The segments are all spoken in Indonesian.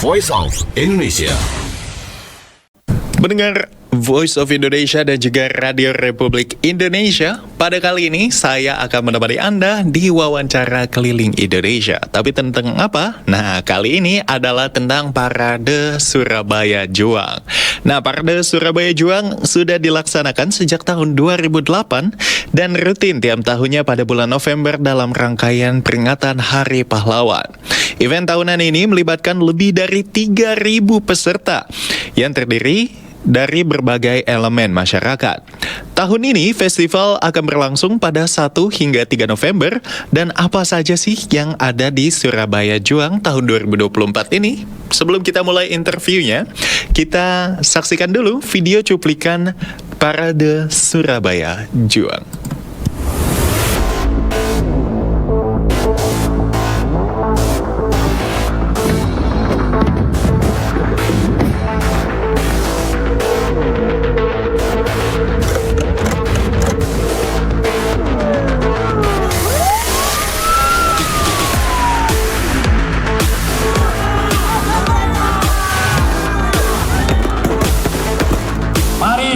Voice of Indonesia. Mendengar Voice of Indonesia dan juga Radio Republik Indonesia, pada kali ini saya akan menemani Anda di wawancara keliling Indonesia. Tapi tentang apa? Nah, kali ini adalah tentang Parade Surabaya Juang. Nah, Parade Surabaya Juang sudah dilaksanakan sejak tahun 2008 dan rutin tiap tahunnya pada bulan November dalam rangkaian peringatan Hari Pahlawan. Event tahunan ini melibatkan lebih dari 3.000 peserta yang terdiri dari berbagai elemen masyarakat. Tahun ini festival akan berlangsung pada 1 hingga 3 November dan apa saja sih yang ada di Surabaya Juang tahun 2024 ini? Sebelum kita mulai interviewnya, kita saksikan dulu video cuplikan Parade Surabaya Juang.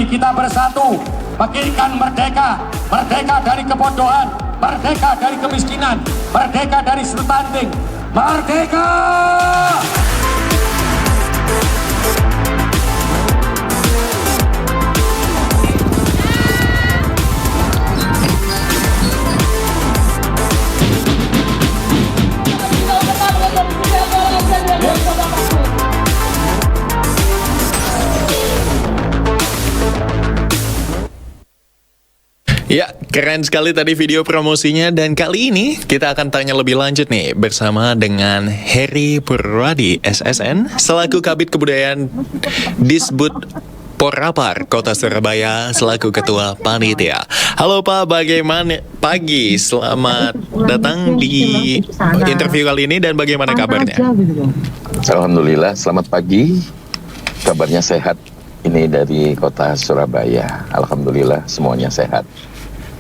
Kita bersatu, memikirkan merdeka, merdeka dari kebodohan, merdeka dari kemiskinan, merdeka dari stunting, merdeka! Ya, keren sekali tadi video promosinya dan kali ini kita akan tanya lebih lanjut nih bersama dengan Heri Purwadi SSN selaku Kabid Kebudayaan Disbud Porapar Kota Surabaya selaku Ketua Panitia. Halo Pak, bagaimana pagi? Selamat datang di interview kali ini dan bagaimana kabarnya? Alhamdulillah, selamat pagi. Kabarnya sehat. Ini dari Kota Surabaya. Alhamdulillah semuanya sehat.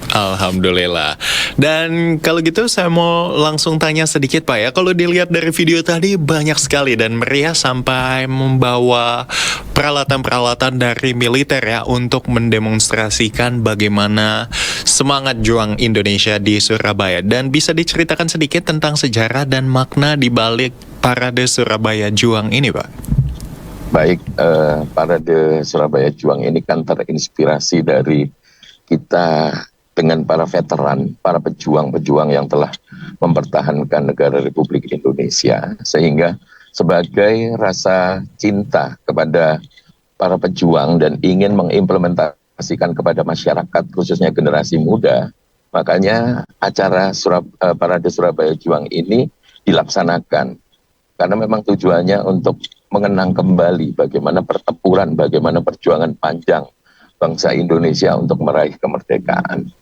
Alhamdulillah. Dan kalau gitu saya mau langsung tanya sedikit Pak ya. Kalau dilihat dari video tadi banyak sekali dan meriah sampai membawa peralatan-peralatan dari militer ya untuk mendemonstrasikan bagaimana semangat juang Indonesia di Surabaya. Dan bisa diceritakan sedikit tentang sejarah dan makna di balik Parade Surabaya Juang ini Pak? Baik, Parade Surabaya Juang ini kan terinspirasi dari kita dengan para veteran, para pejuang-pejuang yang telah mempertahankan negara Republik Indonesia. Sehingga sebagai rasa cinta kepada para pejuang dan ingin mengimplementasikan kepada masyarakat, khususnya generasi muda, makanya acara Parade Surabaya Juang ini dilaksanakan. Karena memang tujuannya untuk mengenang kembali bagaimana pertempuran, bagaimana perjuangan panjang bangsa Indonesia untuk meraih kemerdekaan.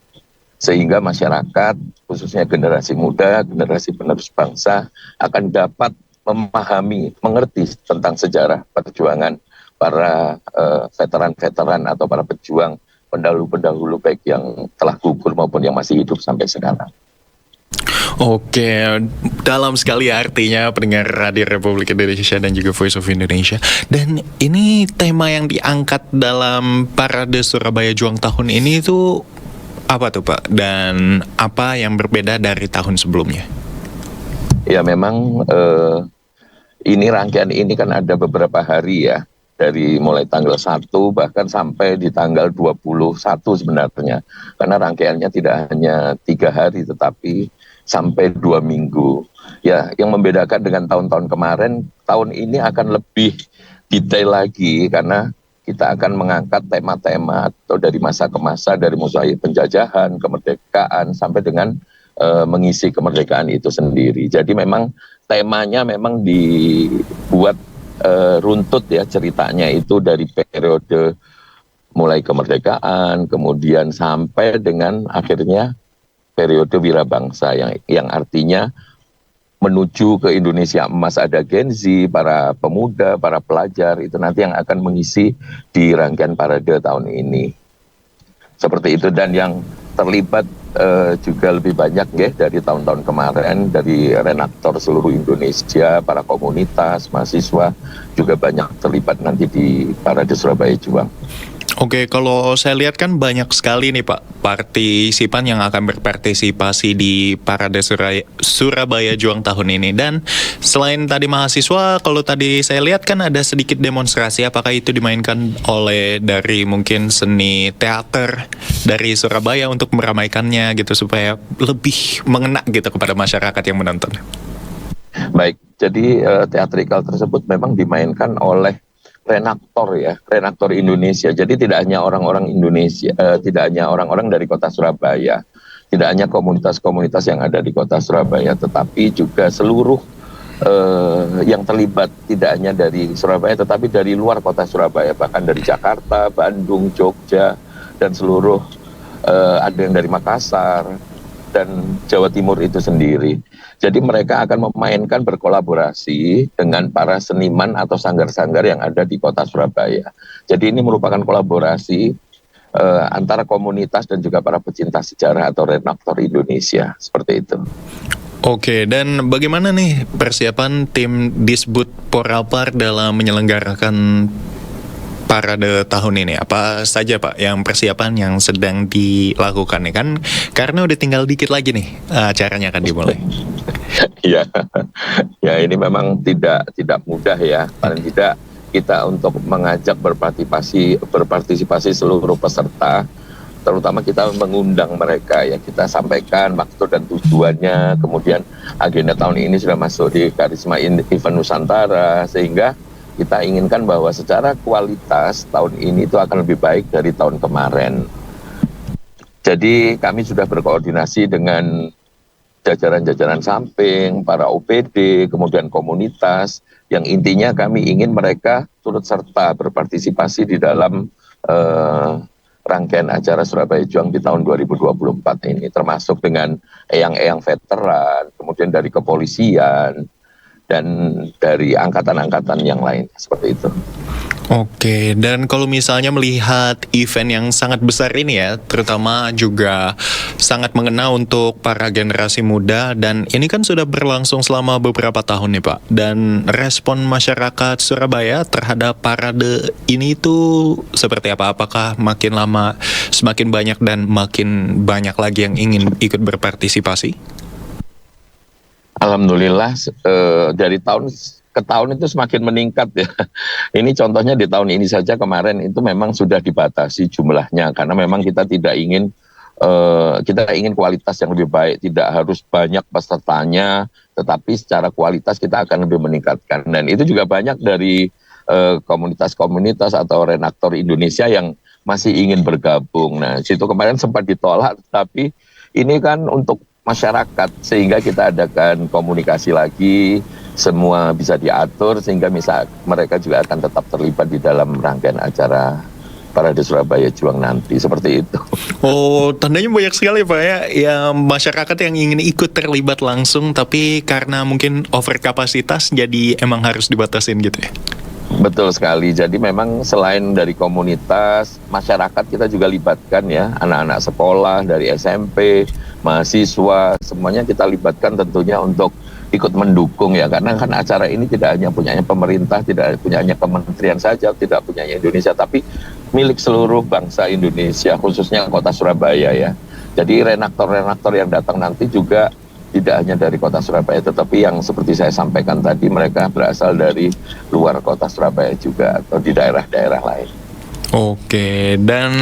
Sehingga masyarakat, khususnya generasi muda, generasi penerus bangsa, akan dapat memahami, mengerti tentang sejarah perjuangan para veteran-veteran atau para pejuang pendahulu-pendahulu baik yang telah gugur maupun yang masih hidup sampai sekarang. Oke, dalam sekali artinya pendengar Radio Republik Indonesia dan juga Voice of Indonesia. Dan ini tema yang diangkat dalam Parade Surabaya Juang tahun ini itu apa tuh Pak? Dan apa yang berbeda dari tahun sebelumnya? Ya memang ini rangkaian ini kan ada beberapa hari ya. Dari mulai tanggal 1 bahkan sampai di tanggal 21 sebenarnya. Karena rangkaiannya tidak hanya 3 hari tetapi sampai 2 minggu. Ya, yang membedakan dengan tahun-tahun kemarin, tahun ini akan lebih detail lagi karena kita akan mengangkat tema-tema atau dari masa ke masa, dari mulai penjajahan, kemerdekaan, sampai dengan mengisi kemerdekaan itu sendiri. Jadi memang temanya memang dibuat runtut ya ceritanya itu dari periode mulai kemerdekaan, kemudian sampai dengan akhirnya periode wirabangsa yang artinya menuju ke Indonesia emas. Ada Gen Z, para pemuda, para pelajar itu nanti yang akan mengisi di rangkaian parade tahun ini. Seperti itu, dan yang terlibat juga lebih banyak ya dari tahun-tahun kemarin, dari renaktor seluruh Indonesia, para komunitas, mahasiswa juga banyak terlibat nanti di Parade Surabaya Juang. Oke, kalau saya lihat kan banyak sekali nih Pak partisipan yang akan berpartisipasi di Parade Surabaya Juang tahun ini. Dan selain tadi mahasiswa, kalau tadi saya lihat kan ada sedikit demonstrasi. Apakah itu dimainkan oleh dari mungkin seni teater dari Surabaya untuk meramaikannya gitu supaya lebih mengena gitu kepada masyarakat yang menonton? Baik, jadi teatrikal tersebut memang dimainkan oleh renaktor Indonesia. Jadi tidak hanya orang-orang Indonesia, tidak hanya orang-orang dari kota Surabaya, tidak hanya komunitas-komunitas yang ada di kota Surabaya, tetapi juga seluruh yang terlibat, tidak hanya dari Surabaya, tetapi dari luar kota Surabaya, bahkan dari Jakarta, Bandung, Jogja, dan seluruh ada yang dari Makassar dan Jawa Timur itu sendiri. Jadi mereka akan memainkan berkolaborasi dengan para seniman atau sanggar-sanggar yang ada di kota Surabaya. Jadi ini merupakan kolaborasi antara komunitas dan juga para pecinta sejarah atau renaktor Indonesia, seperti itu. Oke, dan bagaimana nih persiapan tim Disbud Poralpar dalam menyelenggarakan parade tahun ini? Apa saja Pak yang persiapan yang sedang dilakukan nih kan? Karena udah tinggal dikit lagi nih acaranya akan dimulai. Ya, ya ini memang tidak mudah ya. Paling tidak kita untuk mengajak berpartisipasi seluruh peserta, terutama kita mengundang mereka ya, kita sampaikan maksud dan tujuannya, kemudian agenda tahun ini sudah masuk di Karisma Event Nusantara, sehingga kita inginkan bahwa secara kualitas tahun ini itu akan lebih baik dari tahun kemarin. Jadi kami sudah berkoordinasi dengan jajaran-jajaran samping, para OPD, kemudian komunitas, yang intinya kami ingin mereka turut serta berpartisipasi di dalam rangkaian acara Surabaya Juang di tahun 2024 ini, termasuk dengan eyang-eyang veteran, kemudian dari kepolisian, dan dari angkatan-angkatan yang lain, seperti itu. Oke, dan kalau misalnya melihat event yang sangat besar ini ya, terutama juga sangat mengena untuk para generasi muda, dan ini kan sudah berlangsung selama beberapa tahun nih Pak, dan respon masyarakat Surabaya terhadap parade ini tuh seperti apa? Apakah makin lama semakin banyak dan makin banyak lagi yang ingin ikut berpartisipasi? Alhamdulillah dari tahun ke tahun itu semakin meningkat ya. Ini contohnya di tahun ini saja, kemarin itu memang sudah dibatasi jumlahnya karena memang kita tidak ingin kita ingin kualitas yang lebih baik, tidak harus banyak pesertanya, tetapi secara kualitas kita akan lebih meningkatkan. Dan itu juga banyak dari komunitas-komunitas atau renaktor Indonesia yang masih ingin bergabung. Nah, situ kemarin sempat ditolak, tapi ini kan untuk masyarakat, sehingga kita adakan komunikasi lagi, semua bisa diatur sehingga mereka juga akan tetap terlibat di dalam rangkaian acara Parade Surabaya Juang nanti, seperti itu. Oh, tandanya banyak sekali Pak ya masyarakat yang ingin ikut terlibat langsung, tapi karena mungkin over kapasitas jadi emang harus dibatasin gitu ya. Betul sekali, jadi memang selain dari komunitas, masyarakat kita juga libatkan ya, anak-anak sekolah dari SMP, mahasiswa, semuanya kita libatkan tentunya untuk ikut mendukung ya, karena kan acara ini tidak hanya punyanya pemerintah, tidak punyanya kementerian saja, tidak punyanya Indonesia, tapi milik seluruh bangsa Indonesia, khususnya kota Surabaya ya. Jadi renaktor-renaktor yang datang nanti juga tidak hanya dari kota Surabaya, tetapi yang seperti saya sampaikan tadi, mereka berasal dari luar kota Surabaya juga, atau di daerah-daerah lain. Oke, dan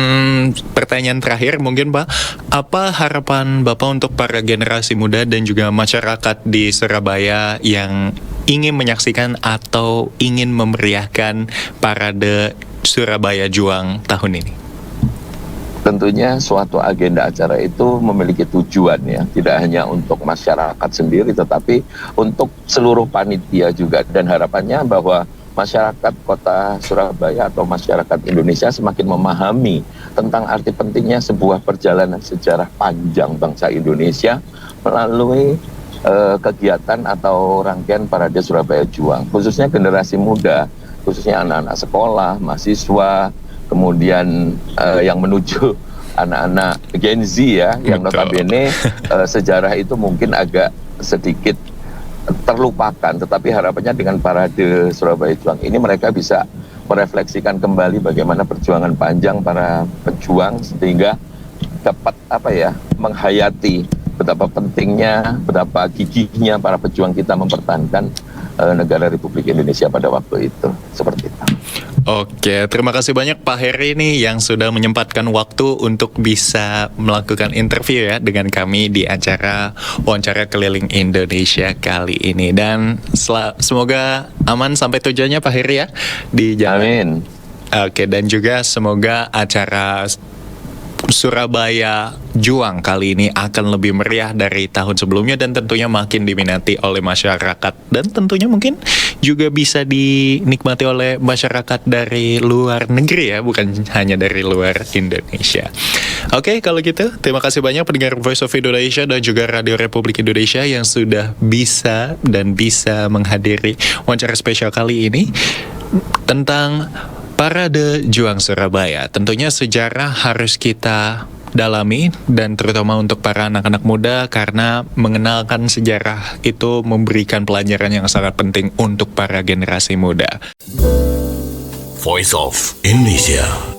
pertanyaan terakhir mungkin Pak, apa harapan Bapak untuk para generasi muda dan juga masyarakat di Surabaya yang ingin menyaksikan atau ingin memeriahkan Parade Surabaya Juang tahun ini? Tentunya suatu agenda acara itu memiliki tujuan ya, tidak hanya untuk masyarakat sendiri, tetapi untuk seluruh panitia juga, dan harapannya bahwa masyarakat kota Surabaya atau masyarakat Indonesia semakin memahami tentang arti pentingnya sebuah perjalanan sejarah panjang bangsa Indonesia melalui kegiatan atau rangkaian Parade Surabaya Juang, khususnya generasi muda, khususnya anak-anak sekolah, mahasiswa, kemudian yang menuju anak-anak Gen Z ya, yang Betul. notabene sejarah itu mungkin agak sedikit terlupakan, tetapi harapannya dengan Parade Surabaya Juang ini mereka bisa merefleksikan kembali bagaimana perjuangan panjang para pejuang, sehingga dapat menghayati betapa pentingnya, betapa gigihnya para pejuang kita mempertahankan negara Republik Indonesia pada waktu itu. Seperti itu. Oke, terima kasih banyak Pak Heri nih yang sudah menyempatkan waktu untuk bisa melakukan interview ya dengan kami di acara Wawancara Keliling Indonesia kali ini. Dan semoga aman sampai tujuannya Pak Heri ya di jalan. Amin. Oke, dan juga semoga acara Surabaya Juang kali ini akan lebih meriah dari tahun sebelumnya dan tentunya makin diminati oleh masyarakat, dan tentunya mungkin juga bisa dinikmati oleh masyarakat dari luar negeri ya, bukan hanya dari luar Indonesia. Oke, kalau gitu terima kasih banyak pendengar Voice of Indonesia dan juga Radio Republik Indonesia yang sudah bisa menghadiri wawancara spesial kali ini tentang Parade Juang Surabaya. Tentunya sejarah harus kita dalami, dan terutama untuk para anak-anak muda, karena mengenalkan sejarah itu memberikan pelajaran yang sangat penting untuk para generasi muda. Voice of Indonesia.